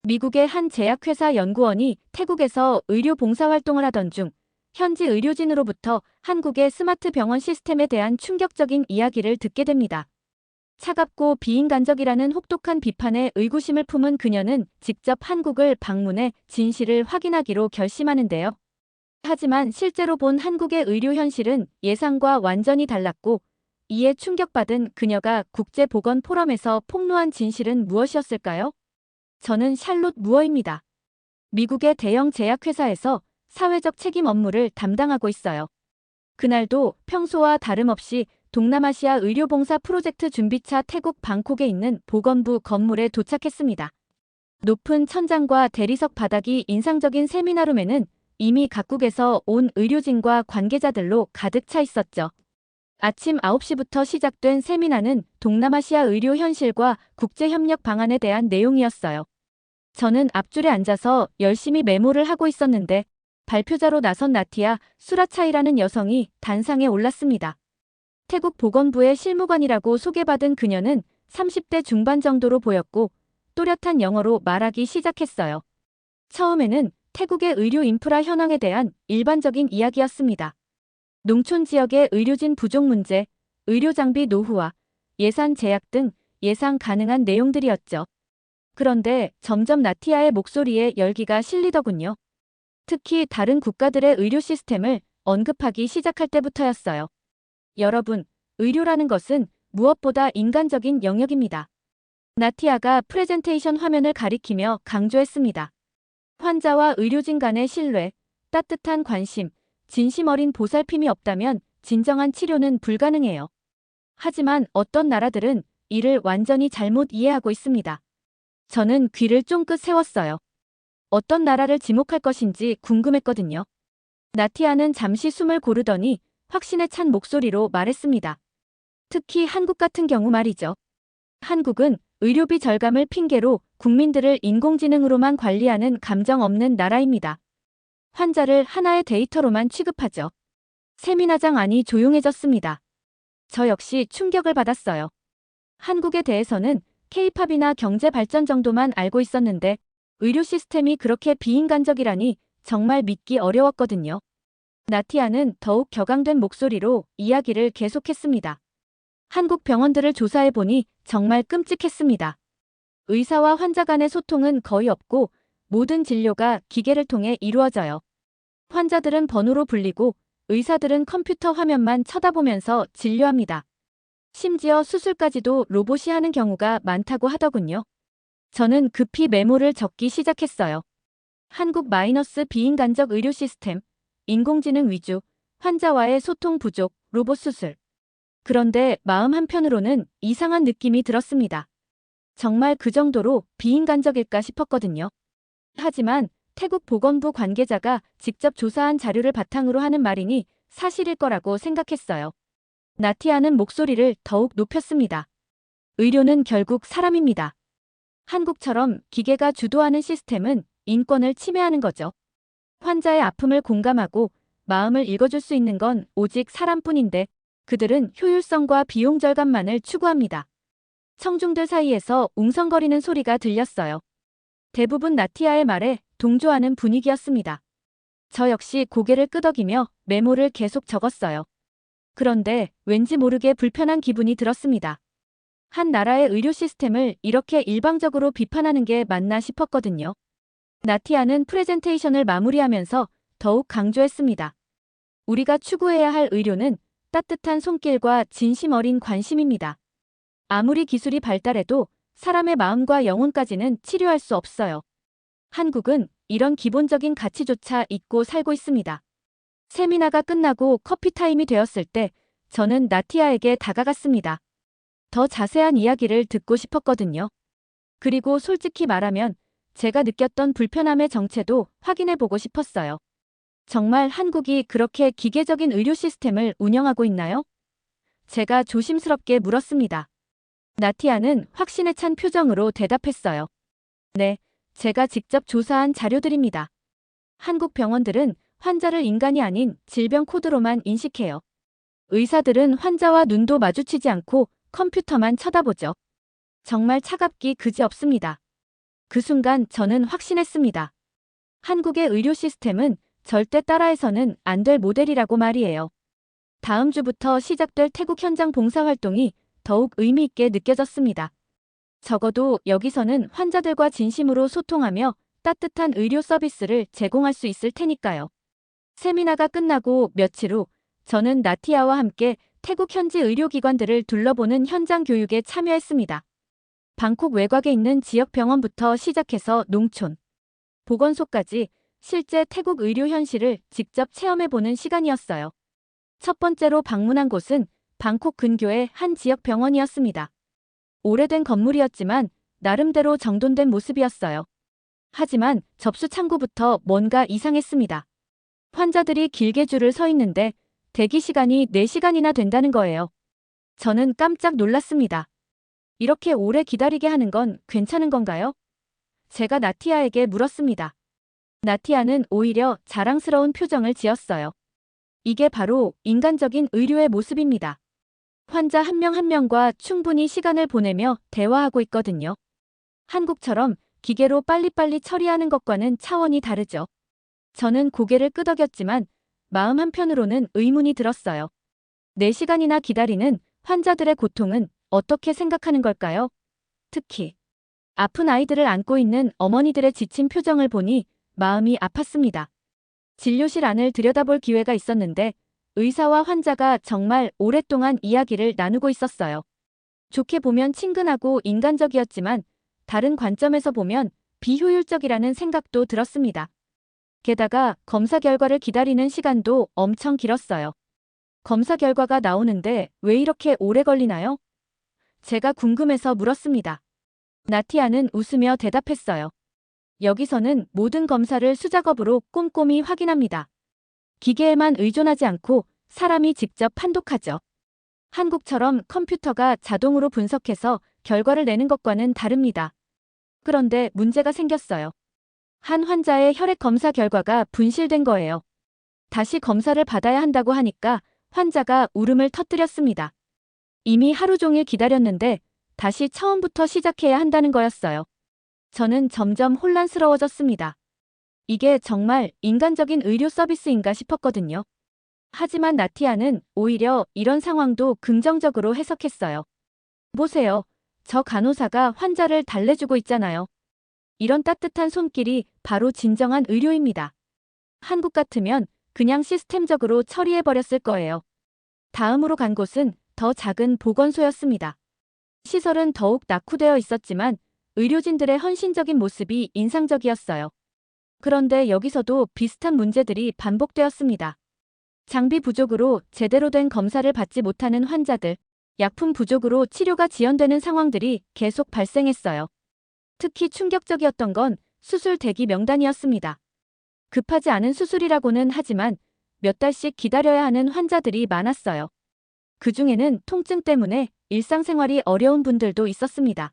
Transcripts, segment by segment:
미국의 한 제약회사 연구원이 태국에서 의료 봉사활동을 하던 중 현지 의료진으로부터 한국의 스마트 병원 시스템에 대한 충격적인 이야기를 듣게 됩니다. 차갑고 비인간적이라는 혹독한 비판에 의구심을 품은 그녀는 직접 한국을 방문해 진실을 확인하기로 결심하는데요. 하지만 실제로 본 한국의 의료 현실은 예상과 완전히 달랐고, 이에 충격받은 그녀가 국제보건 포럼에서 폭로한 진실은 무엇이었을까요? 저는 샬롯 무어입니다. 미국의 대형 제약회사에서 사회적 책임 업무를 담당하고 있어요. 그날도 평소와 다름없이 동남아시아 의료봉사 프로젝트 준비차 태국 방콕에 있는 보건부 건물에 도착했습니다. 높은 천장과 대리석 바닥이 인상적인 세미나룸에는 이미 각국에서 온 의료진과 관계자들로 가득 차 있었죠. 아침 9시부터 시작된 세미나는 동남아시아 의료 현실과 국제협력 방안에 대한 내용이었어요. 저는 앞줄에 앉아서 열심히 메모를 하고 있었는데 발표자로 나선 나티아 수라차이라는 여성이 단상에 올랐습니다. 태국 보건부의 실무관이라고 소개받은 그녀는 30대 중반 정도로 보였고 또렷한 영어로 말하기 시작했어요. 처음에는 태국의 의료 인프라 현황에 대한 일반적인 이야기였습니다. 농촌 지역의 의료진 부족 문제, 의료 장비 노후화, 예산 제약 등 예상 가능한 내용들이었죠. 그런데 점점 나티아의 목소리에 열기가 실리더군요. 특히 다른 국가들의 의료 시스템을 언급하기 시작할 때부터였어요. 여러분, 의료라는 것은 무엇보다 인간적인 영역입니다. 나티아가 프레젠테이션 화면을 가리키며 강조했습니다. 환자와 의료진 간의 신뢰, 따뜻한 관심, 진심 어린 보살핌이 없다면 진정한 치료는 불가능해요. 하지만 어떤 나라들은 이를 완전히 잘못 이해하고 있습니다. 저는 귀를 쫑긋 세웠어요. 어떤 나라를 지목할 것인지 궁금했거든요. 나티아는 잠시 숨을 고르더니 확신에 찬 목소리로 말했습니다. 특히 한국 같은 경우 말이죠. 한국은 의료비 절감을 핑계로 국민들을 인공지능으로만 관리하는 감정 없는 나라입니다. 환자를 하나의 데이터로만 취급하죠. 세미나장 안이 조용해졌습니다. 저 역시 충격을 받았어요. 한국에 대해서는 K-팝이나 경제 발전 정도만 알고 있었는데 의료 시스템이 그렇게 비인간적이라니 정말 믿기 어려웠거든요. 나티아는 더욱 격앙된 목소리로 이야기를 계속했습니다. 한국 병원들을 조사해보니 정말 끔찍했습니다. 의사와 환자 간의 소통은 거의 없고 모든 진료가 기계를 통해 이루어져요. 환자들은 번호로 불리고 의사들은 컴퓨터 화면만 쳐다보면서 진료합니다. 심지어 수술까지도 로봇이 하는 경우가 많다고 하더군요. 저는 급히 메모를 적기 시작했어요. 한국 마이너스 비인간적 의료 시스템, 인공지능 위주, 환자와의 소통 부족, 로봇 수술. 그런데 마음 한편으로는 이상한 느낌이 들었습니다. 정말 그 정도로 비인간적일까 싶었거든요. 하지만 태국 보건부 관계자가 직접 조사한 자료를 바탕으로 하는 말이니 사실일 거라고 생각했어요. 나티아는 목소리를 더욱 높였습니다. 의료는 결국 사람입니다. 한국처럼 기계가 주도하는 시스템은 인권을 침해하는 거죠. 환자의 아픔을 공감하고 마음을 읽어줄 수 있는 건 오직 사람뿐인데 그들은 효율성과 비용 절감만을 추구합니다. 청중들 사이에서 웅성거리는 소리가 들렸어요. 대부분 나티아의 말에 동조하는 분위기였습니다. 저 역시 고개를 끄덕이며 메모를 계속 적었어요. 그런데 왠지 모르게 불편한 기분이 들었습니다. 한 나라의 의료 시스템을 이렇게 일방적으로 비판하는 게 맞나 싶었거든요. 나티아는 프레젠테이션을 마무리하면서 더욱 강조했습니다. 우리가 추구해야 할 의료는 따뜻한 손길과 진심 어린 관심입니다. 아무리 기술이 발달해도 사람의 마음과 영혼까지는 치료할 수 없어요. 한국은 이런 기본적인 가치조차 잊고 살고 있습니다. 세미나가 끝나고 커피 타임이 되었을 때 저는 나티아에게 다가갔습니다. 더 자세한 이야기를 듣고 싶었거든요. 그리고 솔직히 말하면 제가 느꼈던 불편함의 정체도 확인해보고 싶었어요. 정말 한국이 그렇게 기계적인 의료 시스템을 운영하고 있나요? 제가 조심스럽게 물었습니다. 나티아는 확신에 찬 표정으로 대답했어요. 네, 제가 직접 조사한 자료들입니다. 한국 병원들은 환자를 인간이 아닌 질병 코드로만 인식해요. 의사들은 환자와 눈도 마주치지 않고 컴퓨터만 쳐다보죠. 정말 차갑기 그지없습니다. 그 순간 저는 확신했습니다. 한국의 의료 시스템은 절대 따라해서는 안 될 모델이라고 말이에요. 다음 주부터 시작될 태국 현장 봉사활동이 더욱 의미 있게 느껴졌습니다. 적어도 여기서는 환자들과 진심으로 소통하며 따뜻한 의료 서비스를 제공할 수 있을 테니까요. 세미나가 끝나고 며칠 후 저는 나티아와 함께 태국 현지 의료기관들을 둘러보는 현장 교육에 참여했습니다. 방콕 외곽에 있는 지역 병원부터 시작해서 농촌, 보건소까지 실제 태국 의료 현실을 직접 체험해보는 시간이었어요. 첫 번째로 방문한 곳은 방콕 근교의 한 지역 병원이었습니다. 오래된 건물이었지만 나름대로 정돈된 모습이었어요. 하지만 접수 창구부터 뭔가 이상했습니다. 환자들이 길게 줄을 서 있는데 대기 시간이 4시간이나 된다는 거예요. 저는 깜짝 놀랐습니다. 이렇게 오래 기다리게 하는 건 괜찮은 건가요? 제가 나티아에게 물었습니다. 나티아는 오히려 자랑스러운 표정을 지었어요. 이게 바로 인간적인 의료의 모습입니다. 환자 한 명 한 명과 충분히 시간을 보내며 대화하고 있거든요. 한국처럼 기계로 빨리빨리 처리하는 것과는 차원이 다르죠. 저는 고개를 끄덕였지만 마음 한편으로는 의문이 들었어요. 4시간이나 기다리는 환자들의 고통은 어떻게 생각하는 걸까요? 특히 아픈 아이들을 안고 있는 어머니들의 지친 표정을 보니 마음이 아팠습니다. 진료실 안을 들여다볼 기회가 있었는데 의사와 환자가 정말 오랫동안 이야기를 나누고 있었어요. 좋게 보면 친근하고 인간적이었지만 다른 관점에서 보면 비효율적이라는 생각도 들었습니다. 게다가 검사 결과를 기다리는 시간도 엄청 길었어요. 검사 결과가 나오는데 왜 이렇게 오래 걸리나요? 제가 궁금해서 물었습니다. 나티아는 웃으며 대답했어요. 여기서는 모든 검사를 수작업으로 꼼꼼히 확인합니다. 기계에만 의존하지 않고 사람이 직접 판독하죠. 한국처럼 컴퓨터가 자동으로 분석해서 결과를 내는 것과는 다릅니다. 그런데 문제가 생겼어요. 한 환자의 혈액 검사 결과가 분실된 거예요. 다시 검사를 받아야 한다고 하니까 환자가 울음을 터뜨렸습니다. 이미 하루 종일 기다렸는데 다시 처음부터 시작해야 한다는 거였어요. 저는 점점 혼란스러워졌습니다. 이게 정말 인간적인 의료 서비스인가 싶었거든요. 하지만 나티아는 오히려 이런 상황도 긍정적으로 해석했어요. 보세요. 저 간호사가 환자를 달래주고 있잖아요. 이런 따뜻한 손길이 바로 진정한 의료입니다. 한국 같으면 그냥 시스템적으로 처리해버렸을 거예요. 다음으로 간 곳은 더 작은 보건소였습니다. 시설은 더욱 낙후되어 있었지만 의료진들의 헌신적인 모습이 인상적이었어요. 그런데 여기서도 비슷한 문제들이 반복되었습니다. 장비 부족으로 제대로 된 검사를 받지 못하는 환자들, 약품 부족으로 치료가 지연되는 상황들이 계속 발생했어요. 특히 충격적이었던 건 수술 대기 명단이었습니다. 급하지 않은 수술이라고는 하지만 몇 달씩 기다려야 하는 환자들이 많았어요. 그중에는 통증 때문에 일상생활이 어려운 분들도 있었습니다.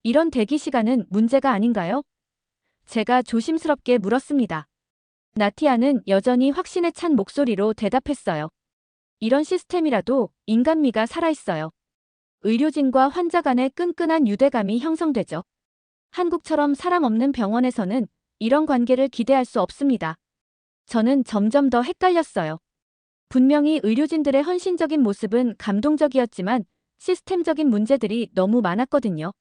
이런 대기 시간은 문제가 아닌가요? 제가 조심스럽게 물었습니다. 나티아는 여전히 확신에 찬 목소리로 대답했어요. 이런 시스템이라도 인간미가 살아있어요. 의료진과 환자 간의 끈끈한 유대감이 형성되죠. 한국처럼 사람 없는 병원에서는 이런 관계를 기대할 수 없습니다. 저는 점점 더 헷갈렸어요. 분명히 의료진들의 헌신적인 모습은 감동적이었지만 시스템적인 문제들이 너무 많았거든요.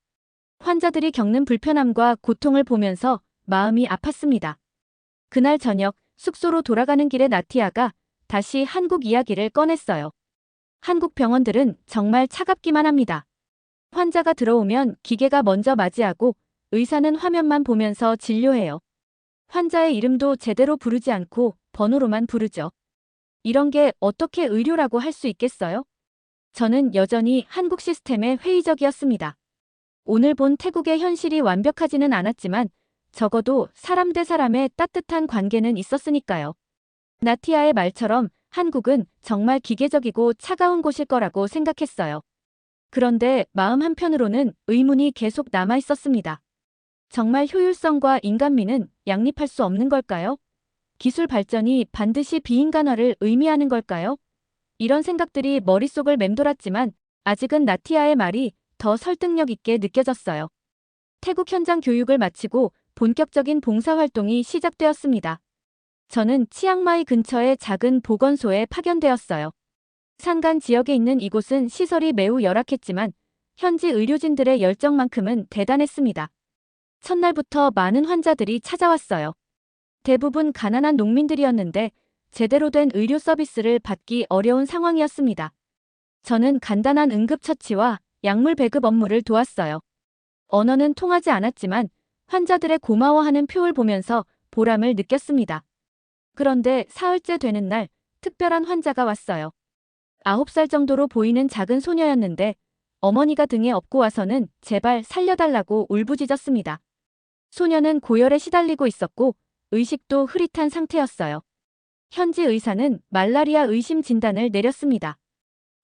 환자들이 겪는 불편함과 고통을 보면서 마음이 아팠습니다. 그날 저녁 숙소로 돌아가는 길에 나티아가 다시 한국 이야기를 꺼냈어요. 한국 병원들은 정말 차갑기만 합니다. 환자가 들어오면 기계가 먼저 맞이하고 의사는 화면만 보면서 진료해요. 환자의 이름도 제대로 부르지 않고 번호로만 부르죠. 이런 게 어떻게 의료라고 할 수 있겠어요? 저는 여전히 한국 시스템에 회의적이었습니다. 오늘 본 태국의 현실이 완벽하지는 않았지만 적어도 사람 대 사람의 따뜻한 관계는 있었으니까요. 나티아의 말처럼 한국은 정말 기계적이고 차가운 곳일 거라고 생각했어요. 그런데 마음 한편으로는 의문이 계속 남아 있었습니다. 정말 효율성과 인간미는 양립할 수 없는 걸까요? 기술 발전이 반드시 비인간화를 의미하는 걸까요? 이런 생각들이 머릿속을 맴돌았지만 아직은 나티아의 말이 더 설득력 있게 느껴졌어요. 태국 현장 교육을 마치고 본격적인 봉사활동이 시작되었습니다. 저는 치앙마이 근처의 작은 보건소에 파견되었어요. 산간 지역에 있는 이곳은 시설이 매우 열악했지만 현지 의료진들의 열정만큼은 대단했습니다. 첫날부터 많은 환자들이 찾아왔어요. 대부분 가난한 농민들이었는데 제대로 된 의료 서비스를 받기 어려운 상황이었습니다. 저는 간단한 응급처치와 약물 배급 업무를 도왔어요. 언어는 통하지 않았지만 환자들의 고마워하는 표를 보면서 보람을 느꼈습니다. 그런데 사흘째 되는 날 특별한 환자가 왔어요. 9살 정도로 보이는 작은 소녀였는데 어머니가 등에 업고 와서는 제발 살려달라고 울부짖었습니다. 소녀는 고열에 시달리고 있었고 의식도 흐릿한 상태였어요. 현지 의사는 말라리아 의심 진단을 내렸습니다.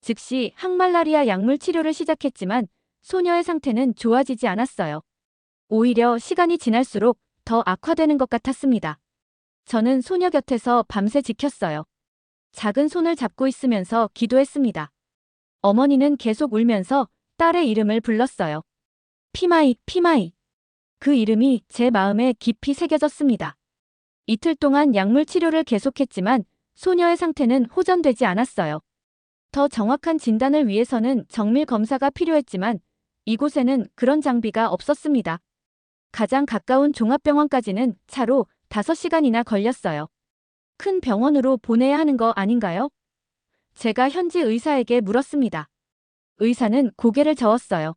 즉시 항말라리아 약물 치료를 시작했지만 소녀의 상태는 좋아지지 않았어요. 오히려 시간이 지날수록 더 악화되는 것 같았습니다. 저는 소녀 곁에서 밤새 지켰어요. 작은 손을 잡고 있으면서 기도했습니다. 어머니는 계속 울면서 딸의 이름을 불렀어요. 피마이, 피마이. 그 이름이 제 마음에 깊이 새겨졌습니다. 이틀 동안 약물 치료를 계속했지만 소녀의 상태는 호전되지 않았어요. 더 정확한 진단을 위해서는 정밀 검사가 필요했지만 이곳에는 그런 장비가 없었습니다. 가장 가까운 종합병원까지는 차로 5시간이나 걸렸어요. 큰 병원으로 보내야 하는 거 아닌가요? 제가 현지 의사에게 물었습니다. 의사는 고개를 저었어요.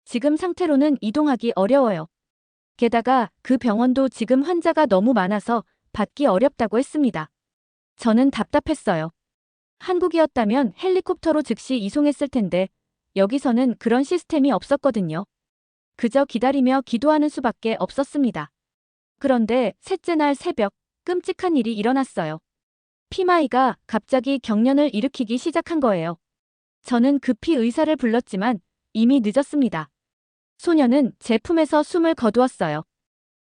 지금 상태로는 이동하기 어려워요. 게다가 그 병원도 지금 환자가 너무 많아서 받기 어렵다고 했습니다. 저는 답답했어요. 한국이었다면 헬리콥터로 즉시 이송했을 텐데 여기서는 그런 시스템이 없었거든요. 그저 기다리며 기도하는 수밖에 없었습니다. 그런데 셋째 날 새벽 끔찍한 일이 일어났어요. 피마이가 갑자기 경련을 일으키기 시작한 거예요. 저는 급히 의사를 불렀지만 이미 늦었습니다. 소녀는 제 품에서 숨을 거두었어요.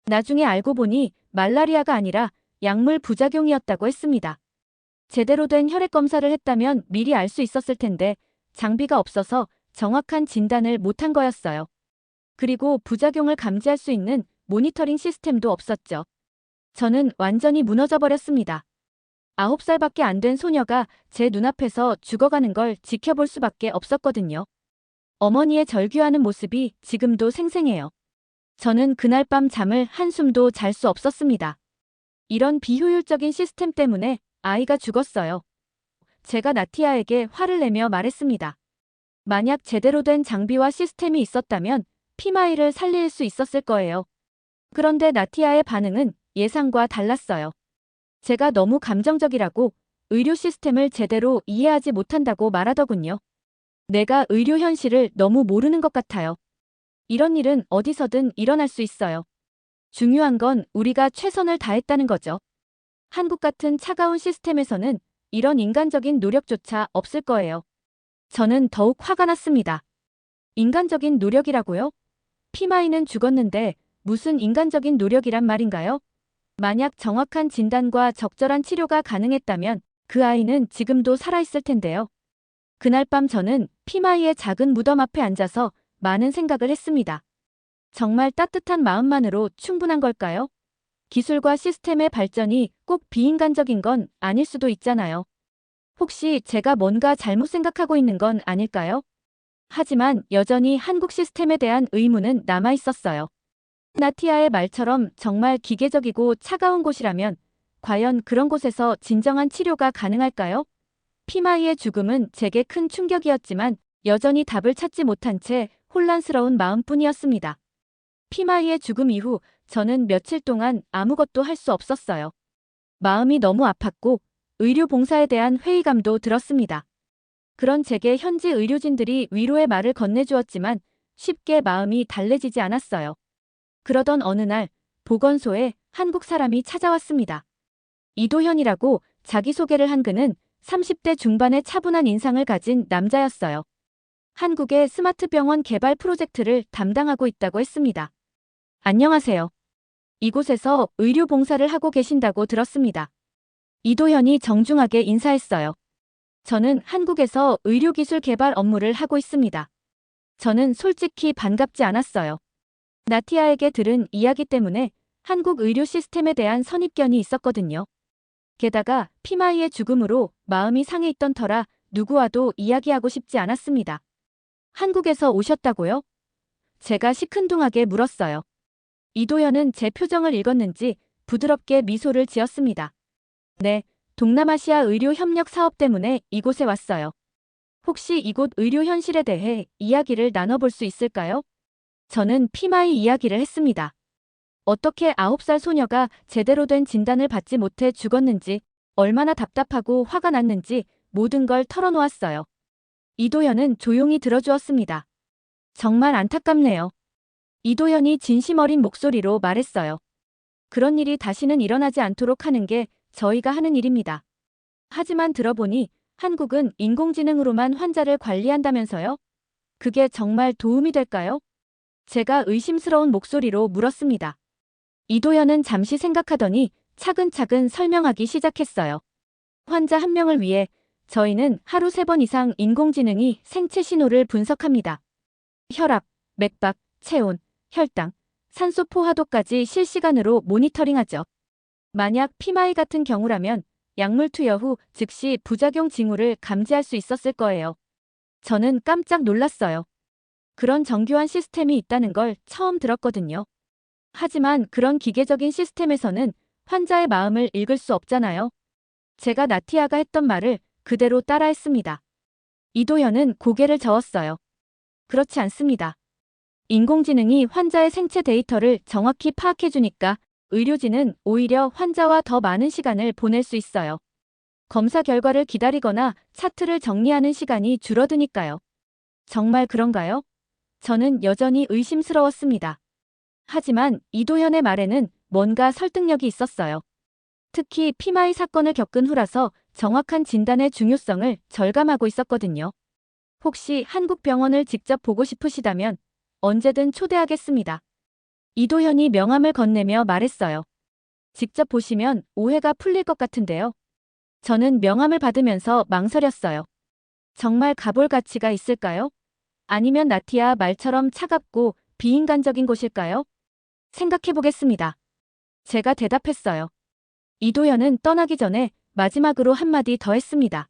나중에 알고 보니 말라리아가 아니라 약물 부작용이었다고 했습니다. 제대로 된 혈액 검사를 했다면 미리 알 수 있었을 텐데 장비가 없어서 정확한 진단을 못한 거였어요. 그리고 부작용을 감지할 수 있는 모니터링 시스템도 없었죠. 저는 완전히 무너져 버렸습니다. 9살밖에 안 된 소녀가 제 눈앞에서 죽어가는 걸 지켜볼 수밖에 없었거든요. 어머니의 절규하는 모습이 지금도 생생해요. 저는 그날 밤 잠을 한숨도 잘 수 없었습니다. 이런 비효율적인 시스템 때문에 아이가 죽었어요. 제가 나티아에게 화를 내며 말했습니다. 만약 제대로 된 장비와 시스템이 있었다면 피마이를 살릴 수 있었을 거예요. 그런데 나티아의 반응은 예상과 달랐어요. 제가 너무 감정적이라고 의료 시스템을 제대로 이해하지 못한다고 말하더군요. 내가 의료 현실을 너무 모르는 것 같아요. 이런 일은 어디서든 일어날 수 있어요. 중요한 건 우리가 최선을 다했다는 거죠. 한국 같은 차가운 시스템에서는 이런 인간적인 노력조차 없을 거예요. 저는 더욱 화가 났습니다. 인간적인 노력이라고요? 피마이는 죽었는데 무슨 인간적인 노력이란 말인가요? 만약 정확한 진단과 적절한 치료가 가능했다면 그 아이는 지금도 살아있을 텐데요. 그날 밤 저는 피마이의 작은 무덤 앞에 앉아서 많은 생각을 했습니다. 정말 따뜻한 마음만으로 충분한 걸까요? 기술과 시스템의 발전이 꼭 비인간적인 건 아닐 수도 있잖아요. 혹시 제가 뭔가 잘못 생각하고 있는 건 아닐까요? 하지만 여전히 한국 시스템에 대한 의문은 남아 있었어요. 나티아의 말처럼 정말 기계적이고 차가운 곳이라면 과연 그런 곳에서 진정한 치료가 가능할까요? 피마이의 죽음은 제게 큰 충격이었지만 여전히 답을 찾지 못한 채 혼란스러운 마음뿐이었습니다. 피마이의 죽음 이후 저는 며칠 동안 아무것도 할 수 없었어요. 마음이 너무 아팠고 의료 봉사에 대한 회의감도 들었습니다. 그런 제게 현지 의료진들이 위로의 말을 건네주었지만 쉽게 마음이 달래지지 않았어요. 그러던 어느 날 보건소에 한국 사람이 찾아왔습니다. 이도현이라고 자기소개를 한 그는 30대 중반의 차분한 인상을 가진 남자였어요. 한국의 스마트 병원 개발 프로젝트를 담당하고 있다고 했습니다. 안녕하세요. 이곳에서 의료 봉사를 하고 계신다고 들었습니다. 이도현이 정중하게 인사했어요. 저는 한국에서 의료기술 개발 업무를 하고 있습니다. 저는 솔직히 반갑지 않았어요. 나티아에게 들은 이야기 때문에 한국 의료 시스템에 대한 선입견이 있었거든요. 게다가 피마이의 죽음으로 마음이 상해 있던 터라 누구와도 이야기하고 싶지 않았습니다. 한국에서 오셨다고요? 제가 시큰둥하게 물었어요. 이도현은 제 표정을 읽었는지 부드럽게 미소를 지었습니다. 네, 동남아시아 의료 협력 사업 때문에 이곳에 왔어요. 혹시 이곳 의료 현실에 대해 이야기를 나눠볼 수 있을까요? 저는 피마이 이야기를 했습니다. 어떻게 9살 소녀가 제대로 된 진단을 받지 못해 죽었는지, 얼마나 답답하고 화가 났는지 모든 걸 털어놓았어요. 이도현은 조용히 들어주었습니다. 정말 안타깝네요. 이도현이 진심 어린 목소리로 말했어요. 그런 일이 다시는 일어나지 않도록 하는 게 저희가 하는 일입니다. 하지만 들어보니 한국은 인공지능으로만 환자를 관리한다면서요? 그게 정말 도움이 될까요? 제가 의심스러운 목소리로 물었습니다. 이도현은 잠시 생각하더니 차근차근 설명하기 시작했어요. 환자 한 명을 위해 저희는 하루 3번 이상 인공지능이 생체 신호를 분석합니다. 혈압, 맥박, 체온, 혈당, 산소 포화도까지 실시간으로 모니터링하죠. 만약 피마이 같은 경우라면 약물 투여 후 즉시 부작용 징후를 감지할 수 있었을 거예요. 저는 깜짝 놀랐어요. 그런 정교한 시스템이 있다는 걸 처음 들었거든요. 하지만 그런 기계적인 시스템에서는 환자의 마음을 읽을 수 없잖아요. 제가 나티아가 했던 말을 그대로 따라했습니다. 이도현은 고개를 저었어요. 그렇지 않습니다. 인공지능이 환자의 생체 데이터를 정확히 파악해주니까 의료진은 오히려 환자와 더 많은 시간을 보낼 수 있어요. 검사 결과를 기다리거나 차트를 정리하는 시간이 줄어드니까요. 정말 그런가요? 저는 여전히 의심스러웠습니다. 하지만 이도현의 말에는 뭔가 설득력이 있었어요. 특히 피마이 사건을 겪은 후라서 정확한 진단의 중요성을 절감하고 있었거든요. 혹시 한국 병원을 직접 보고 싶으시다면 언제든 초대하겠습니다. 이도현이 명함을 건네며 말했어요. 직접 보시면 오해가 풀릴 것 같은데요. 저는 명함을 받으면서 망설였어요. 정말 가볼 가치가 있을까요? 아니면 나티아 말처럼 차갑고 비인간적인 곳일까요? 생각해보겠습니다. 제가 대답했어요. 이도현은 떠나기 전에 마지막으로 한마디 더 했습니다.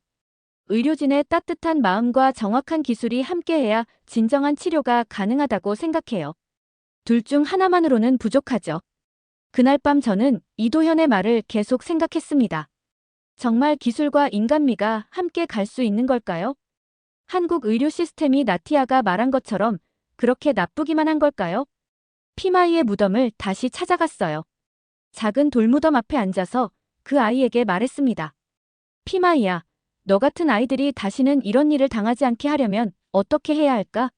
의료진의 따뜻한 마음과 정확한 기술이 함께해야 진정한 치료가 가능하다고 생각해요. 둘 중 하나만으로는 부족하죠. 그날 밤 저는 이도현의 말을 계속 생각했습니다. 정말 기술과 인간미가 함께 갈 수 있는 걸까요? 한국 의료 시스템이 나티아가 말한 것처럼 그렇게 나쁘기만 한 걸까요? 피마이의 무덤을 다시 찾아갔어요. 작은 돌무덤 앞에 앉아서 그 아이에게 말했습니다. 피마이야, 너 같은 아이들이 다시는 이런 일을 당하지 않게 하려면 어떻게 해야 할까?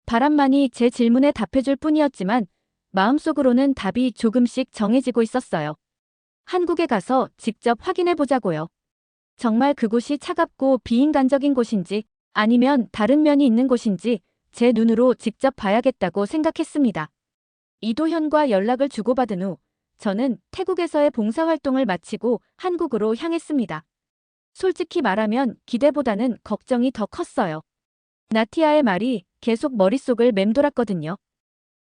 바람만이 제 질문에 답해줄 뿐이었지만 마음속으로는 답이 조금씩 정해지고 있었어요. 한국에 가서 직접 확인해 보자고요. 정말 그곳이 차갑고 비인간적인 곳인지 아니면 다른 면이 있는 곳인지 제 눈으로 직접 봐야겠다고 생각했습니다. 이도현과 연락을 주고받은 후 저는 태국에서의 봉사활동을 마치고 한국으로 향했습니다. 솔직히 말하면 기대보다는 걱정이 더 컸어요. 나티아의 말이 계속 머릿속을 맴돌았거든요.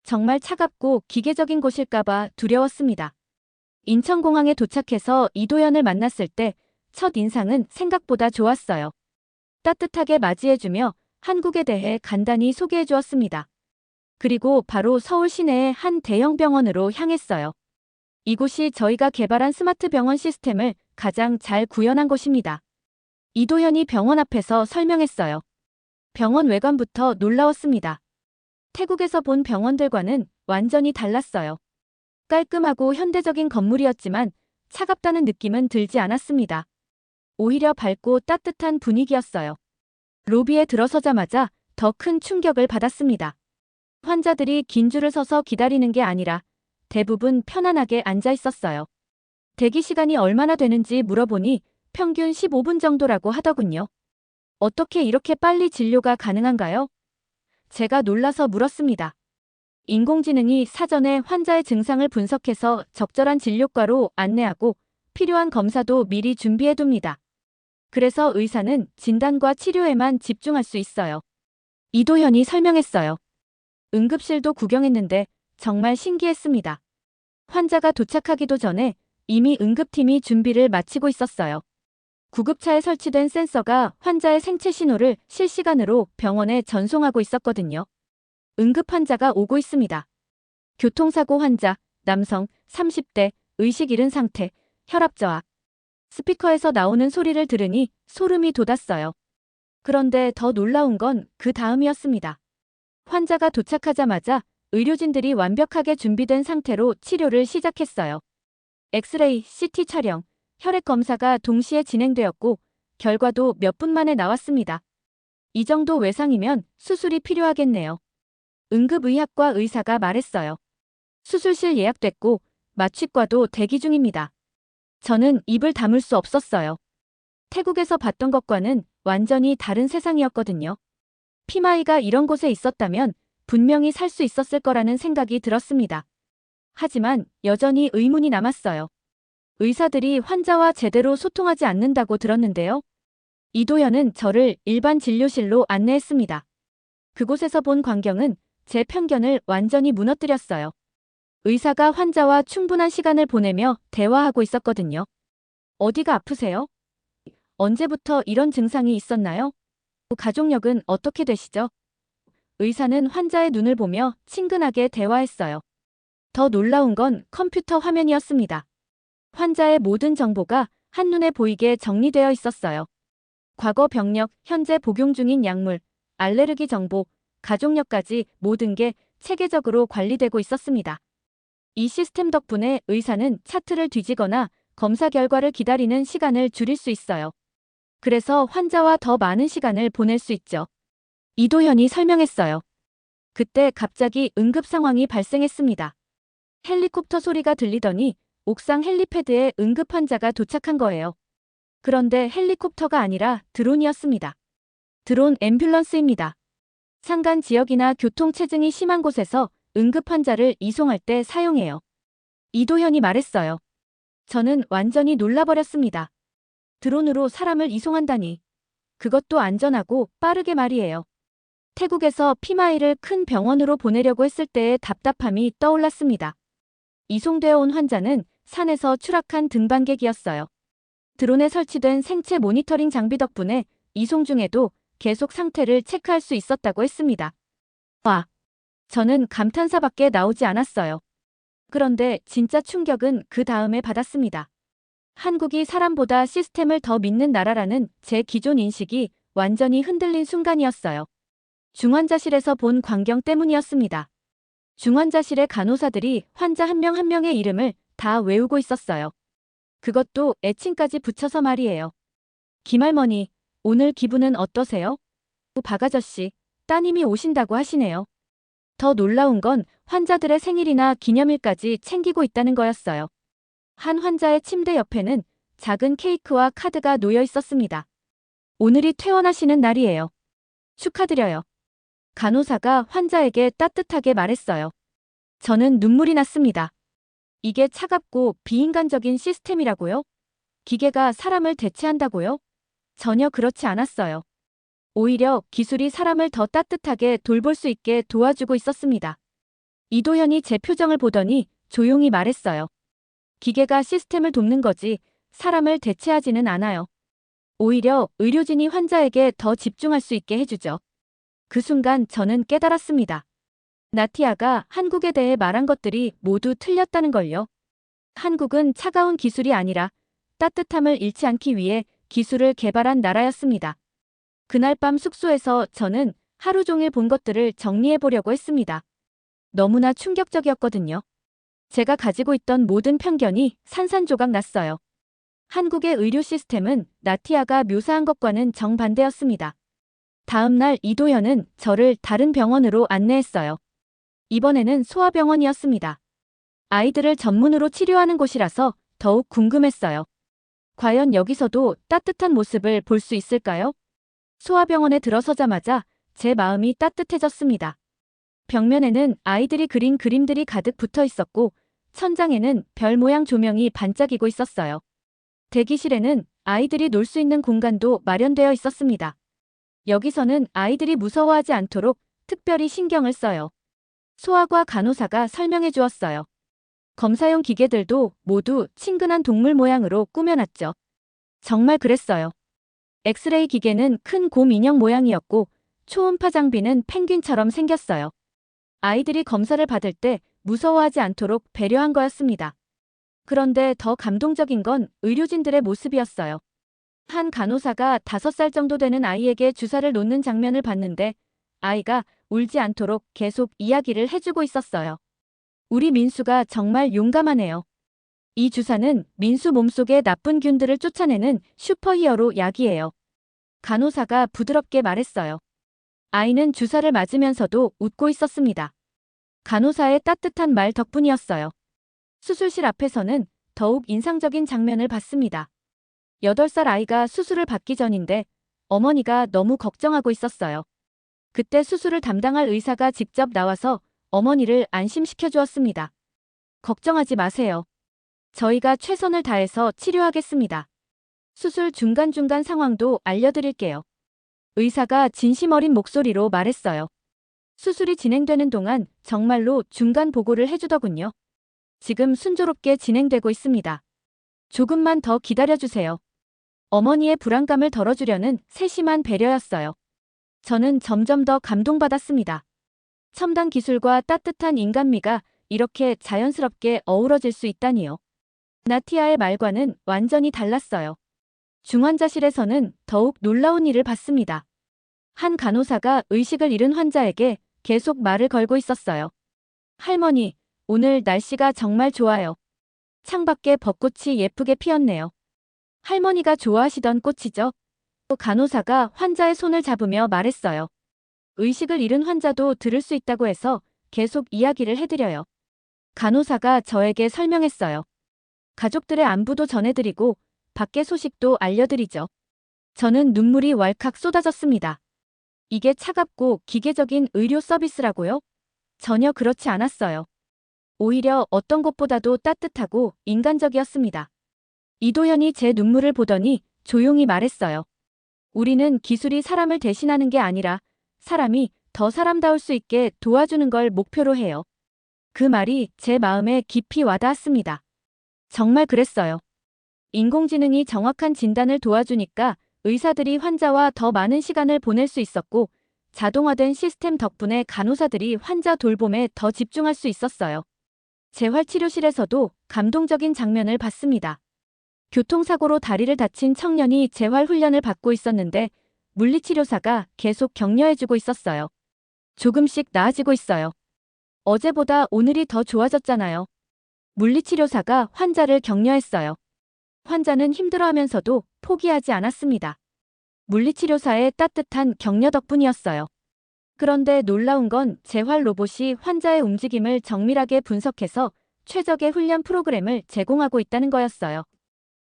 정말 차갑고 기계적인 곳일까봐 두려웠습니다. 인천공항에 도착해서 이도현을 만났을 때 첫 인상은 생각보다 좋았어요. 따뜻하게 맞이해주며 한국에 대해 간단히 소개해 주었습니다. 그리고 바로 서울 시내의 한 대형 병원으로 향했어요. 이곳이 저희가 개발한 스마트 병원 시스템을 가장 잘 구현한 곳입니다. 이도현이 병원 앞에서 설명했어요. 병원 외관부터 놀라웠습니다. 태국에서 본 병원들과는 완전히 달랐어요. 깔끔하고 현대적인 건물이었지만 차갑다는 느낌은 들지 않았습니다. 오히려 밝고 따뜻한 분위기였어요. 로비에 들어서자마자 더 큰 충격을 받았습니다. 환자들이 긴 줄을 서서 기다리는 게 아니라 대부분 편안하게 앉아 있었어요. 대기 시간이 얼마나 되는지 물어보니 평균 15분 정도라고 하더군요. 어떻게 이렇게 빨리 진료가 가능한가요? 제가 놀라서 물었습니다. 인공지능이 사전에 환자의 증상을 분석해서 적절한 진료과로 안내하고 필요한 검사도 미리 준비해둡니다. 그래서 의사는 진단과 치료에만 집중할 수 있어요. 이도현이 설명했어요. 응급실도 구경했는데 정말 신기했습니다. 환자가 도착하기도 전에 이미 응급팀이 준비를 마치고 있었어요. 구급차에 설치된 센서가 환자의 생체 신호를 실시간으로 병원에 전송하고 있었거든요. 응급 환자가 오고 있습니다. 교통사고 환자, 남성, 30대, 의식 잃은 상태, 혈압 저하. 스피커에서 나오는 소리를 들으니 소름이 돋았어요. 그런데 더 놀라운 건 그 다음이었습니다. 환자가 도착하자마자 의료진들이 완벽하게 준비된 상태로 치료를 시작했어요. 엑스레이, CT 촬영, 혈액 검사가 동시에 진행되었고 결과도 몇 분 만에 나왔습니다. 이 정도 외상이면 수술이 필요하겠네요. 응급의학과 의사가 말했어요. 수술실 예약됐고 마취과도 대기 중입니다. 저는 입을 다물 수 없었어요. 태국에서 봤던 것과는 완전히 다른 세상이었거든요. 피마이가 이런 곳에 있었다면 분명히 살 수 있었을 거라는 생각이 들었습니다. 하지만 여전히 의문이 남았어요. 의사들이 환자와 제대로 소통하지 않는다고 들었는데요. 이도현은 저를 일반 진료실로 안내했습니다. 그곳에서 본 광경은 제 편견을 완전히 무너뜨렸어요. 의사가 환자와 충분한 시간을 보내며 대화하고 있었거든요. 어디가 아프세요? 언제부터 이런 증상이 있었나요? 가족력은 어떻게 되시죠? 의사는 환자의 눈을 보며 친근하게 대화했어요. 더 놀라운 건 컴퓨터 화면이었습니다. 환자의 모든 정보가 한눈에 보이게 정리되어 있었어요. 과거 병력, 현재 복용 중인 약물, 알레르기 정보, 가족력까지 모든 게 체계적으로 관리되고 있었습니다. 이 시스템 덕분에 의사는 차트를 뒤지거나 검사 결과를 기다리는 시간을 줄일 수 있어요. 그래서 환자와 더 많은 시간을 보낼 수 있죠. 이도현이 설명했어요. 그때 갑자기 응급 상황이 발생했습니다. 헬리콥터 소리가 들리더니 옥상 헬리패드에 응급 환자가 도착한 거예요. 그런데 헬리콥터가 아니라 드론이었습니다. 드론 앰뷸런스입니다. 산간 지역이나 교통체증이 심한 곳에서 응급 환자를 이송할 때 사용해요. 이도현이 말했어요. 저는 완전히 놀라버렸습니다. 드론으로 사람을 이송한다니. 그것도 안전하고 빠르게 말이에요. 태국에서 피마이를 큰 병원으로 보내려고 했을 때의 답답함이 떠올랐습니다. 이송되어 온 환자는 산에서 추락한 등반객이었어요. 드론에 설치된 생체 모니터링 장비 덕분에 이송 중에도 계속 상태를 체크할 수 있었다고 했습니다. 와! 저는 감탄사밖에 나오지 않았어요. 그런데 진짜 충격은 그 다음에 받았습니다. 한국이 사람보다 시스템을 더 믿는 나라라는 제 기존 인식이 완전히 흔들린 순간이었어요. 중환자실에서 본 광경 때문이었습니다. 중환자실의 간호사들이 환자 한 명 한 명의 이름을 다 외우고 있었어요. 그것도 애칭까지 붙여서 말이에요. 김할머니, 오늘 기분은 어떠세요? 박 아저씨, 따님이 오신다고 하시네요. 더 놀라운 건 환자들의 생일이나 기념일까지 챙기고 있다는 거였어요. 한 환자의 침대 옆에는 작은 케이크와 카드가 놓여 있었습니다. 오늘이 퇴원하시는 날이에요. 축하드려요. 간호사가 환자에게 따뜻하게 말했어요. 저는 눈물이 났습니다. 이게 차갑고 비인간적인 시스템이라고요? 기계가 사람을 대체한다고요? 전혀 그렇지 않았어요. 오히려 기술이 사람을 더 따뜻하게 돌볼 수 있게 도와주고 있었습니다. 이도현이 제 표정을 보더니 조용히 말했어요. 기계가 시스템을 돕는 거지 사람을 대체하지는 않아요. 오히려 의료진이 환자에게 더 집중할 수 있게 해주죠. 그 순간 저는 깨달았습니다. 나티아가 한국에 대해 말한 것들이 모두 틀렸다는 걸요. 한국은 차가운 기술이 아니라 따뜻함을 잃지 않기 위해 기술을 개발한 나라였습니다. 그날 밤 숙소에서 저는 하루 종일 본 것들을 정리해 보려고 했습니다. 너무나 충격적이었거든요. 제가 가지고 있던 모든 편견이 산산조각 났어요. 한국의 의료 시스템은 나티아가 묘사한 것과는 정반대였습니다. 다음 날 이도현은 저를 다른 병원으로 안내했어요. 이번에는 소아병원이었습니다. 아이들을 전문으로 치료하는 곳이라서 더욱 궁금했어요. 과연 여기서도 따뜻한 모습을 볼 수 있을까요? 소아병원에 들어서자마자 제 마음이 따뜻해졌습니다. 벽면에는 아이들이 그린 그림들이 가득 붙어 있었고 천장에는 별 모양 조명이 반짝이고 있었어요. 대기실에는 아이들이 놀 수 있는 공간도 마련되어 있었습니다. 여기서는 아이들이 무서워하지 않도록 특별히 신경을 써요. 소아과 간호사가 설명해 주었어요. 검사용 기계들도 모두 친근한 동물 모양으로 꾸며놨죠. 정말 그랬어요. 엑스레이 기계는 큰 곰 인형 모양이었고 초음파 장비는 펭귄처럼 생겼어요. 아이들이 검사를 받을 때 무서워하지 않도록 배려한 거였습니다. 그런데 더 감동적인 건 의료진들의 모습이었어요. 한 간호사가 5살 정도 되는 아이에게 주사를 놓는 장면을 봤는데 아이가 울지 않도록 계속 이야기를 해주고 있었어요. 우리 민수가 정말 용감하네요. 이 주사는 민수 몸속의 나쁜 균들을 쫓아내는 슈퍼히어로 약이에요. 간호사가 부드럽게 말했어요. 아이는 주사를 맞으면서도 웃고 있었습니다. 간호사의 따뜻한 말 덕분이었어요. 수술실 앞에서는 더욱 인상적인 장면을 봤습니다. 8살 아이가 수술을 받기 전인데 어머니가 너무 걱정하고 있었어요. 그때 수술을 담당할 의사가 직접 나와서 어머니를 안심시켜 주었습니다. 걱정하지 마세요. 저희가 최선을 다해서 치료하겠습니다. 수술 중간중간 상황도 알려드릴게요. 의사가 진심 어린 목소리로 말했어요. 수술이 진행되는 동안 정말로 중간 보고를 해주더군요. 지금 순조롭게 진행되고 있습니다. 조금만 더 기다려주세요. 어머니의 불안감을 덜어주려는 세심한 배려였어요. 저는 점점 더 감동받았습니다. 첨단 기술과 따뜻한 인간미가 이렇게 자연스럽게 어우러질 수 있다니요. 나티아의 말과는 완전히 달랐어요. 중환자실에서는 더욱 놀라운 일을 봤습니다. 한 간호사가 의식을 잃은 환자에게 계속 말을 걸고 있었어요. 할머니, 오늘 날씨가 정말 좋아요. 창밖에 벚꽃이 예쁘게 피었네요. 할머니가 좋아하시던 꽃이죠. 또 간호사가 환자의 손을 잡으며 말했어요. 의식을 잃은 환자도 들을 수 있다고 해서 계속 이야기를 해드려요. 간호사가 저에게 설명했어요. 가족들의 안부도 전해드리고 밖의 소식도 알려드리죠. 저는 눈물이 왈칵 쏟아졌습니다. 이게 차갑고 기계적인 의료 서비스라고요? 전혀 그렇지 않았어요. 오히려 어떤 것보다도 따뜻하고 인간적이었습니다. 이도현이 제 눈물을 보더니 조용히 말했어요. 우리는 기술이 사람을 대신하는 게 아니라 사람이 더 사람다울 수 있게 도와주는 걸 목표로 해요. 그 말이 제 마음에 깊이 와닿았습니다. 정말 그랬어요. 인공지능이 정확한 진단을 도와주니까 의사들이 환자와 더 많은 시간을 보낼 수 있었고 자동화된 시스템 덕분에 간호사들이 환자 돌봄에 더 집중할 수 있었어요. 재활치료실에서도 감동적인 장면을 봤습니다. 교통사고로 다리를 다친 청년이 재활훈련을 받고 있었는데 물리치료사가 계속 격려해주고 있었어요. 조금씩 나아지고 있어요. 어제보다 오늘이 더 좋아졌잖아요. 물리치료사가 환자를 격려했어요. 환자는 힘들어하면서도 포기하지 않았습니다. 물리치료사의 따뜻한 격려 덕분이었어요. 그런데 놀라운 건 재활 로봇이 환자의 움직임을 정밀하게 분석해서 최적의 훈련 프로그램을 제공하고 있다는 거였어요.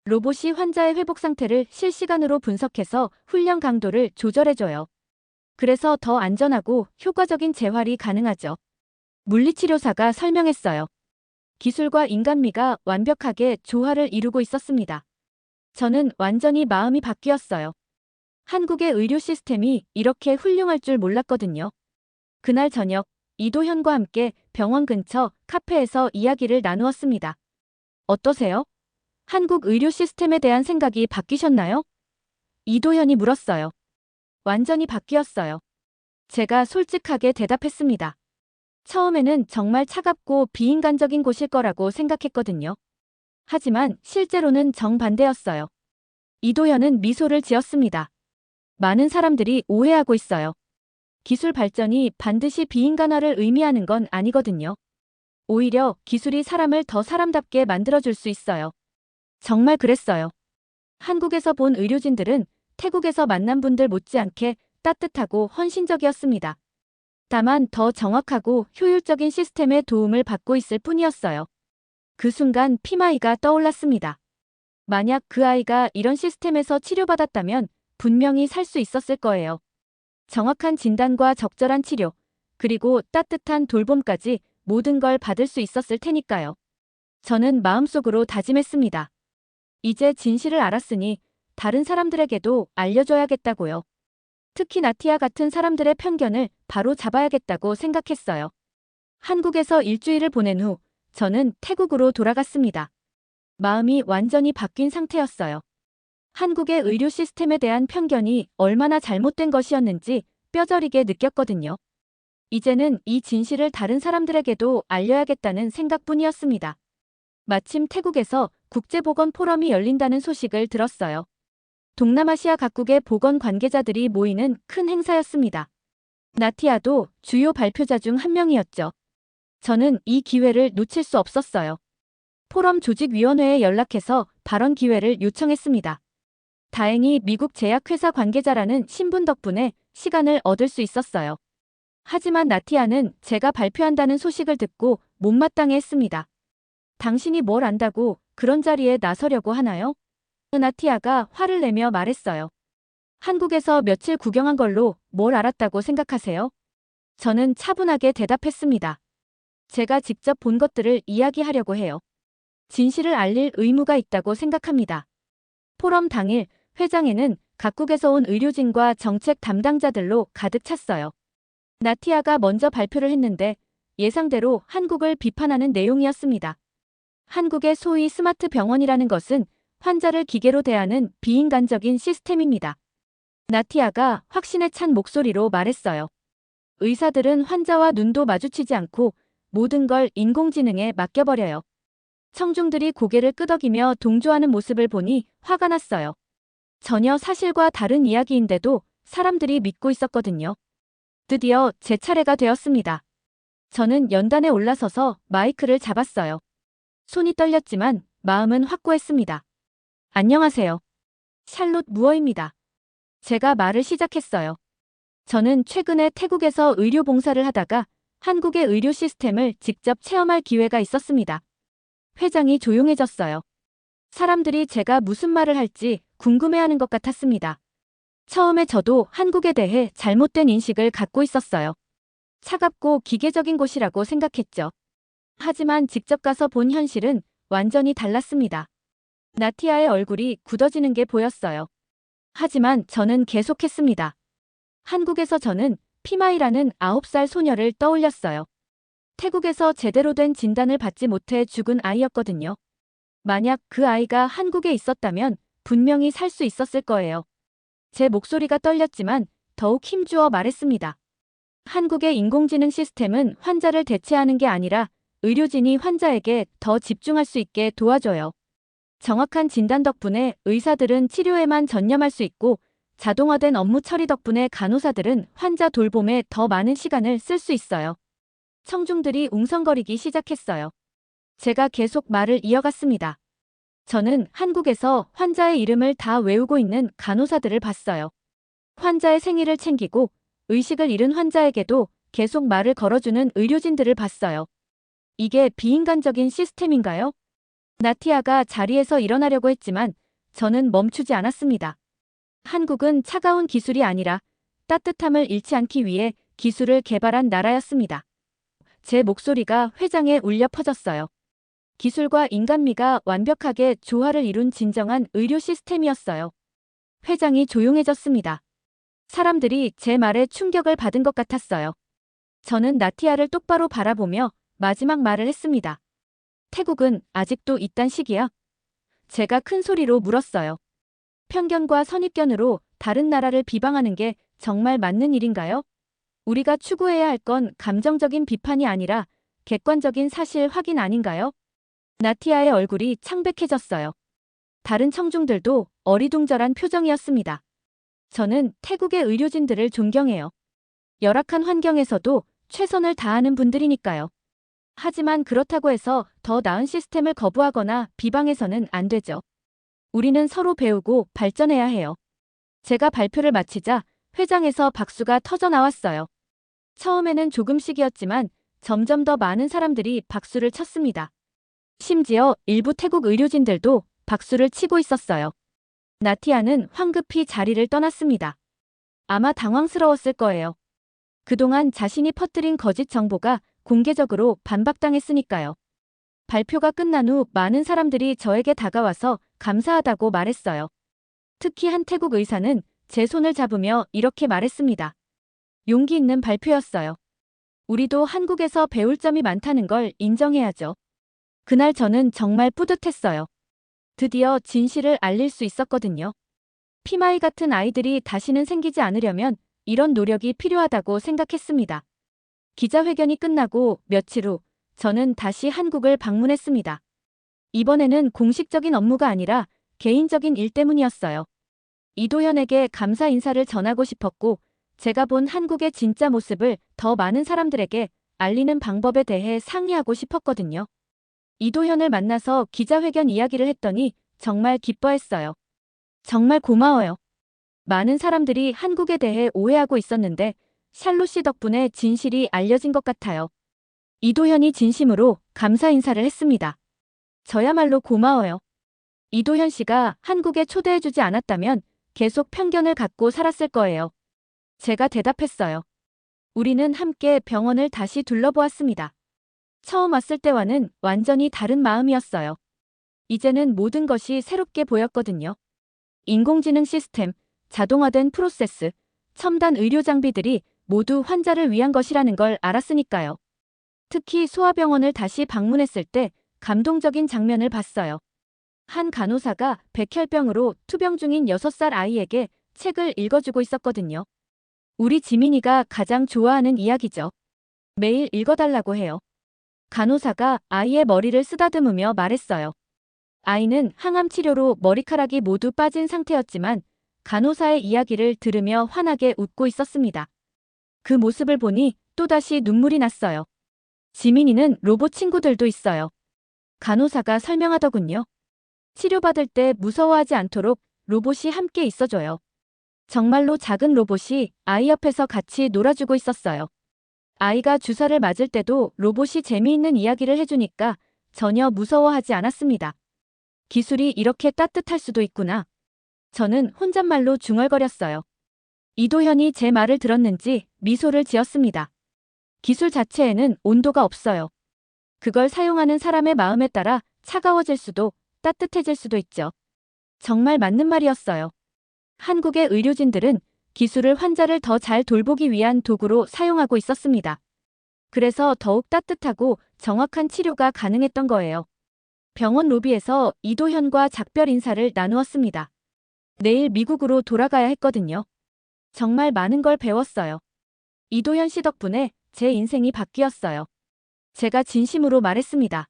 로봇이 환자의 회복 상태를 실시간으로 분석해서 훈련 강도를 조절해줘요. 그래서 더 안전하고 효과적인 재활이 가능하죠. 물리치료사가 설명했어요. 기술과 인간미가 완벽하게 조화를 이루고 있었습니다. 저는 완전히 마음이 바뀌었어요. 한국의 의료 시스템이 이렇게 훌륭할 줄 몰랐거든요. 그날 저녁, 이도현과 함께 병원 근처 카페에서 이야기를 나누었습니다. 어떠세요? 한국 의료 시스템에 대한 생각이 바뀌셨나요? 이도현이 물었어요. 완전히 바뀌었어요. 제가 솔직하게 대답했습니다. 처음에는 정말 차갑고 비인간적인 곳일 거라고 생각했거든요. 하지만 실제로는 정반대였어요. 이도현은 미소를 지었습니다. 많은 사람들이 오해하고 있어요. 기술 발전이 반드시 비인간화를 의미하는 건 아니거든요. 오히려 기술이 사람을 더 사람답게 만들어줄 수 있어요. 정말 그랬어요. 한국에서 본 의료진들은 태국에서 만난 분들 못지않게 따뜻하고 헌신적이었습니다. 다만 더 정확하고 효율적인 시스템의 도움을 받고 있을 뿐이었어요. 그 순간 피마이가 떠올랐습니다. 만약 그 아이가 이런 시스템에서 치료받았다면 분명히 살 수 있었을 거예요. 정확한 진단과 적절한 치료, 그리고 따뜻한 돌봄까지 모든 걸 받을 수 있었을 테니까요. 저는 마음속으로 다짐했습니다. 이제 진실을 알았으니 다른 사람들에게도 알려줘야겠다고요. 특히 나티아 같은 사람들의 편견을 바로 잡아야겠다고 생각했어요. 한국에서 일주일을 보낸 후 저는 태국으로 돌아갔습니다. 마음이 완전히 바뀐 상태였어요. 한국의 의료 시스템에 대한 편견이 얼마나 잘못된 것이었는지 뼈저리게 느꼈거든요. 이제는 이 진실을 다른 사람들에게도 알려야겠다는 생각뿐이었습니다. 마침 태국에서 국제보건 포럼이 열린다는 소식을 들었어요. 동남아시아 각국의 보건 관계자들이 모이는 큰 행사였습니다. 나티아도 주요 발표자 중 한 명이었죠. 저는 이 기회를 놓칠 수 없었어요. 포럼 조직위원회에 연락해서 발언 기회를 요청했습니다. 다행히 미국 제약회사 관계자라는 신분 덕분에 시간을 얻을 수 있었어요. 하지만 나티아는 제가 발표한다는 소식을 듣고 못마땅해 했습니다. 당신이 뭘 안다고 그런 자리에 나서려고 하나요? 나티아가 화를 내며 말했어요. 한국에서 며칠 구경한 걸로 뭘 알았다고 생각하세요? 저는 차분하게 대답했습니다. 제가 직접 본 것들을 이야기하려고 해요. 진실을 알릴 의무가 있다고 생각합니다. 포럼 당일 회장에는 각국에서 온 의료진과 정책 담당자들로 가득 찼어요. 나티아가 먼저 발표를 했는데 예상대로 한국을 비판하는 내용이었습니다. 한국의 소위 스마트 병원이라는 것은 환자를 기계로 대하는 비인간적인 시스템입니다. 나티아가 확신에 찬 목소리로 말했어요. 의사들은 환자와 눈도 마주치지 않고 모든 걸 인공지능에 맡겨버려요. 청중들이 고개를 끄덕이며 동조하는 모습을 보니 화가 났어요. 전혀 사실과 다른 이야기인데도 사람들이 믿고 있었거든요. 드디어 제 차례가 되었습니다. 저는 연단에 올라서서 마이크를 잡았어요. 손이 떨렸지만 마음은 확고했습니다. 안녕하세요. 샬롯 무어입니다. 제가 말을 시작했어요. 저는 최근에 태국에서 의료 봉사를 하다가 한국의 의료 시스템을 직접 체험할 기회가 있었습니다. 회장이 조용해졌어요. 사람들이 제가 무슨 말을 할지 궁금해하는 것 같았습니다. 처음에 저도 한국에 대해 잘못된 인식을 갖고 있었어요. 차갑고 기계적인 곳이라고 생각했죠. 하지만 직접 가서 본 현실은 완전히 달랐습니다. 나티아의 얼굴이 굳어지는 게 보였어요. 하지만 저는 계속했습니다. 한국에서 저는 피마이라는 9살 소녀를 떠올렸어요. 태국에서 제대로 된 진단을 받지 못해 죽은 아이였거든요. 만약 그 아이가 한국에 있었다면 분명히 살 수 있었을 거예요. 제 목소리가 떨렸지만 더욱 힘주어 말했습니다. 한국의 인공지능 시스템은 환자를 대체하는 게 아니라 의료진이 환자에게 더 집중할 수 있게 도와줘요. 정확한 진단 덕분에 의사들은 치료에만 전념할 수 있고 자동화된 업무 처리 덕분에 간호사들은 환자 돌봄에 더 많은 시간을 쓸 수 있어요. 청중들이 웅성거리기 시작했어요. 제가 계속 말을 이어갔습니다. 저는 한국에서 환자의 이름을 다 외우고 있는 간호사들을 봤어요. 환자의 생일을 챙기고 의식을 잃은 환자에게도 계속 말을 걸어주는 의료진들을 봤어요. 이게 비인간적인 시스템인가요? 나티아가 자리에서 일어나려고 했지만 저는 멈추지 않았습니다. 한국은 차가운 기술이 아니라 따뜻함을 잃지 않기 위해 기술을 개발한 나라였습니다. 제 목소리가 회장에 울려 퍼졌어요. 기술과 인간미가 완벽하게 조화를 이룬 진정한 의료 시스템이었어요. 회장이 조용해졌습니다. 사람들이 제 말에 충격을 받은 것 같았어요. 저는 나티아를 똑바로 바라보며 마지막 말을 했습니다. 태국은 아직도 이딴 식이야? 제가 큰 소리로 물었어요. 편견과 선입견으로 다른 나라를 비방하는 게 정말 맞는 일인가요? 우리가 추구해야 할 건 감정적인 비판이 아니라 객관적인 사실 확인 아닌가요? 나티아의 얼굴이 창백해졌어요. 다른 청중들도 어리둥절한 표정이었습니다. 저는 태국의 의료진들을 존경해요. 열악한 환경에서도 최선을 다하는 분들이니까요. 하지만 그렇다고 해서 더 나은 시스템을 거부하거나 비방해서는 안 되죠. 우리는 서로 배우고 발전해야 해요. 제가 발표를 마치자 회장에서 박수가 터져 나왔어요. 처음에는 조금씩이었지만 점점 더 많은 사람들이 박수를 쳤습니다. 심지어 일부 태국 의료진들도 박수를 치고 있었어요. 나티아는 황급히 자리를 떠났습니다. 아마 당황스러웠을 거예요. 그동안 자신이 퍼뜨린 거짓 정보가 공개적으로 반박당했으니까요. 발표가 끝난 후 많은 사람들이 저에게 다가와서 감사하다고 말했어요. 특히 한 태국 의사는 제 손을 잡으며 이렇게 말했습니다. 용기 있는 발표였어요. 우리도 한국에서 배울 점이 많다는 걸 인정해야죠. 그날 저는 정말 뿌듯했어요. 드디어 진실을 알릴 수 있었거든요. 피마이 같은 아이들이 다시는 생기지 않으려면 이런 노력이 필요하다고 생각했습니다. 기자회견이 끝나고 며칠 후 저는 다시 한국을 방문했습니다. 이번에는 공식적인 업무가 아니라 개인적인 일 때문이었어요. 이도현에게 감사 인사를 전하고 싶었고 제가 본 한국의 진짜 모습을 더 많은 사람들에게 알리는 방법에 대해 상의하고 싶었거든요. 이도현을 만나서 기자회견 이야기를 했더니 정말 기뻐했어요. 정말 고마워요. 많은 사람들이 한국에 대해 오해하고 있었는데 샬롯 씨 덕분에 진실이 알려진 것 같아요. 이도현이 진심으로 감사 인사를 했습니다. 저야말로 고마워요. 이도현 씨가 한국에 초대해주지 않았다면 계속 편견을 갖고 살았을 거예요. 제가 대답했어요. 우리는 함께 병원을 다시 둘러보았습니다. 처음 왔을 때와는 완전히 다른 마음이었어요. 이제는 모든 것이 새롭게 보였거든요. 인공지능 시스템, 자동화된 프로세스, 첨단 의료 장비들이 모두 환자를 위한 것이라는 걸 알았으니까요. 특히 소아병원을 다시 방문했을 때 감동적인 장면을 봤어요. 한 간호사가 백혈병으로 투병 중인 6살 아이에게 책을 읽어주고 있었거든요. 우리 지민이가 가장 좋아하는 이야기죠. 매일 읽어달라고 해요. 간호사가 아이의 머리를 쓰다듬으며 말했어요. 아이는 항암 치료로 머리카락이 모두 빠진 상태였지만 간호사의 이야기를 들으며 환하게 웃고 있었습니다. 그 모습을 보니 또다시 눈물이 났어요. 지민이는 로봇 친구들도 있어요. 간호사가 설명하더군요. 치료받을 때 무서워하지 않도록 로봇이 함께 있어줘요. 정말로 작은 로봇이 아이 옆에서 같이 놀아주고 있었어요. 아이가 주사를 맞을 때도 로봇이 재미있는 이야기를 해주니까 전혀 무서워하지 않았습니다. 기술이 이렇게 따뜻할 수도 있구나. 저는 혼잣말로 중얼거렸어요. 이도현이 제 말을 들었는지 미소를 지었습니다. 기술 자체에는 온도가 없어요. 그걸 사용하는 사람의 마음에 따라 차가워질 수도 따뜻해질 수도 있죠. 정말 맞는 말이었어요. 한국의 의료진들은 기술을 환자를 더 잘 돌보기 위한 도구로 사용하고 있었습니다. 그래서 더욱 따뜻하고 정확한 치료가 가능했던 거예요. 병원 로비에서 이도현과 작별 인사를 나누었습니다. 내일 미국으로 돌아가야 했거든요. 정말 많은 걸 배웠어요. 이도현 씨 덕분에 제 인생이 바뀌었어요. 제가 진심으로 말했습니다.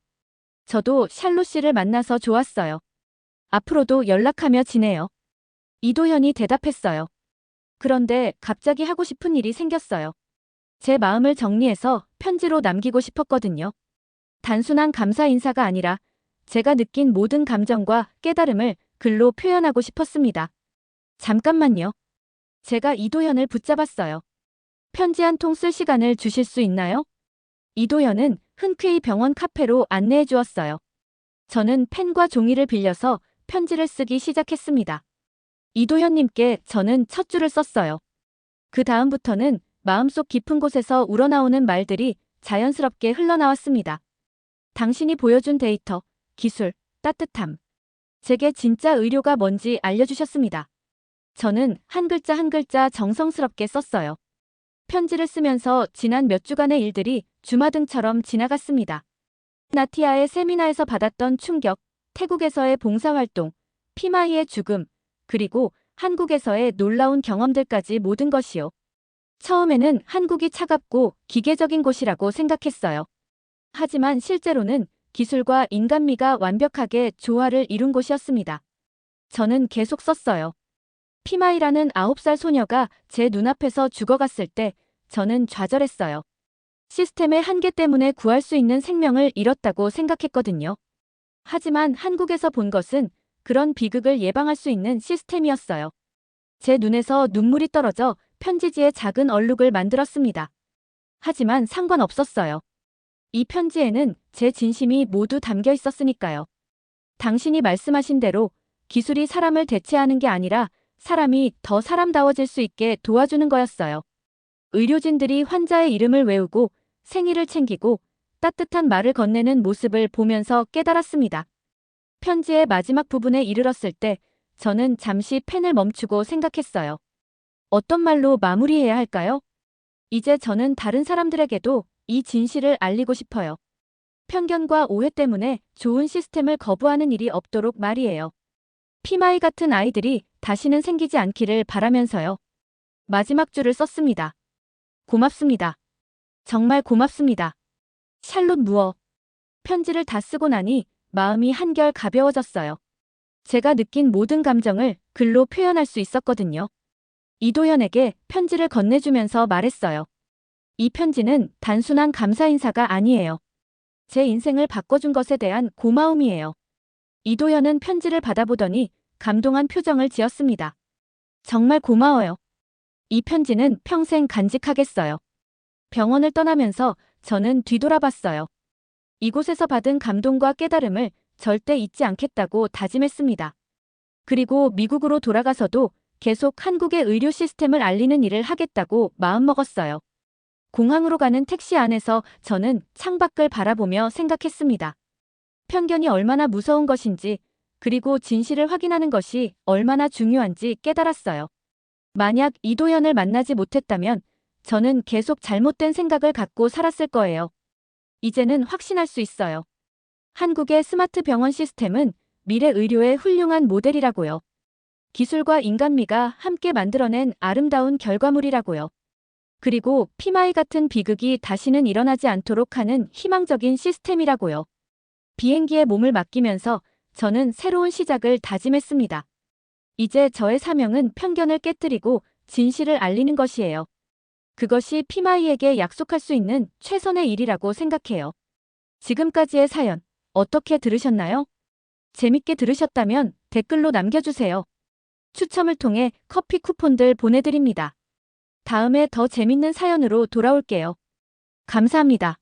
저도 샬롯 씨를 만나서 좋았어요. 앞으로도 연락하며 지내요. 이도현이 대답했어요. 그런데 갑자기 하고 싶은 일이 생겼어요. 제 마음을 정리해서 편지로 남기고 싶었거든요. 단순한 감사 인사가 아니라 제가 느낀 모든 감정과 깨달음을 글로 표현하고 싶었습니다. 잠깐만요. 제가 이도현을 붙잡았어요. 편지 한 통 쓸 시간을 주실 수 있나요? 이도현은 흔쾌히 병원 카페로 안내해 주었어요. 저는 펜과 종이를 빌려서 편지를 쓰기 시작했습니다. 이도현님께 저는 첫 줄을 썼어요. 그 다음부터는 마음속 깊은 곳에서 우러나오는 말들이 자연스럽게 흘러나왔습니다. 당신이 보여준 데이터, 기술, 따뜻함. 제게 진짜 의료가 뭔지 알려주셨습니다. 저는 한 글자 한 글자 정성스럽게 썼어요. 편지를 쓰면서 지난 몇 주간의 일들이 주마등처럼 지나갔습니다. 나티아의 세미나에서 받았던 충격, 태국에서의 봉사활동, 피마이의 죽음, 그리고 한국에서의 놀라운 경험들까지 모든 것이요. 처음에는 한국이 차갑고 기계적인 곳이라고 생각했어요. 하지만 실제로는 기술과 인간미가 완벽하게 조화를 이룬 곳이었습니다. 저는 계속 썼어요. 피마이라는 9살 소녀가 제 눈앞에서 죽어갔을 때 저는 좌절했어요. 시스템의 한계 때문에 구할 수 있는 생명을 잃었다고 생각했거든요. 하지만 한국에서 본 것은 그런 비극을 예방할 수 있는 시스템이었어요. 제 눈에서 눈물이 떨어져 편지지에 작은 얼룩을 만들었습니다. 하지만 상관없었어요. 이 편지에는 제 진심이 모두 담겨 있었으니까요. 당신이 말씀하신 대로 기술이 사람을 대체하는 게 아니라 사람이 더 사람다워질 수 있게 도와주는 거였어요. 의료진들이 환자의 이름을 외우고 생일을 챙기고 따뜻한 말을 건네는 모습을 보면서 깨달았습니다. 편지의 마지막 부분에 이르렀을 때 저는 잠시 펜을 멈추고 생각했어요. 어떤 말로 마무리해야 할까요? 이제 저는 다른 사람들에게도 이 진실을 알리고 싶어요. 편견과 오해 때문에 좋은 시스템을 거부하는 일이 없도록 말이에요. 피마이 같은 아이들이 다시는 생기지 않기를 바라면서요. 마지막 줄을 썼습니다. 고맙습니다. 정말 고맙습니다. 샬롯 무어. 편지를 다 쓰고 나니 마음이 한결 가벼워졌어요. 제가 느낀 모든 감정을 글로 표현할 수 있었거든요. 이도현에게 편지를 건네주면서 말했어요. 이 편지는 단순한 감사 인사가 아니에요. 제 인생을 바꿔준 것에 대한 고마움이에요. 이도현은 편지를 받아보더니 감동한 표정을 지었습니다. 정말 고마워요. 이 편지는 평생 간직하겠어요. 병원을 떠나면서 저는 뒤돌아봤어요. 이곳에서 받은 감동과 깨달음을 절대 잊지 않겠다고 다짐했습니다. 그리고 미국으로 돌아가서도 계속 한국의 의료 시스템을 알리는 일을 하겠다고 마음먹었어요. 공항으로 가는 택시 안에서 저는 창밖을 바라보며 생각했습니다. 편견이 얼마나 무서운 것인지, 그리고 진실을 확인하는 것이 얼마나 중요한지 깨달았어요. 만약 이도현을 만나지 못했다면 저는 계속 잘못된 생각을 갖고 살았을 거예요. 이제는 확신할 수 있어요. 한국의 스마트 병원 시스템은 미래 의료의 훌륭한 모델이라고요. 기술과 인간미가 함께 만들어낸 아름다운 결과물이라고요. 그리고 피마이 같은 비극이 다시는 일어나지 않도록 하는 희망적인 시스템이라고요. 비행기에 몸을 맡기면서 저는 새로운 시작을 다짐했습니다. 이제 저의 사명은 편견을 깨뜨리고 진실을 알리는 것이에요. 그것이 피마이에게 약속할 수 있는 최선의 일이라고 생각해요. 지금까지의 사연 어떻게 들으셨나요? 재밌게 들으셨다면 댓글로 남겨주세요. 추첨을 통해 커피 쿠폰들 보내드립니다. 다음에 더 재밌는 사연으로 돌아올게요. 감사합니다.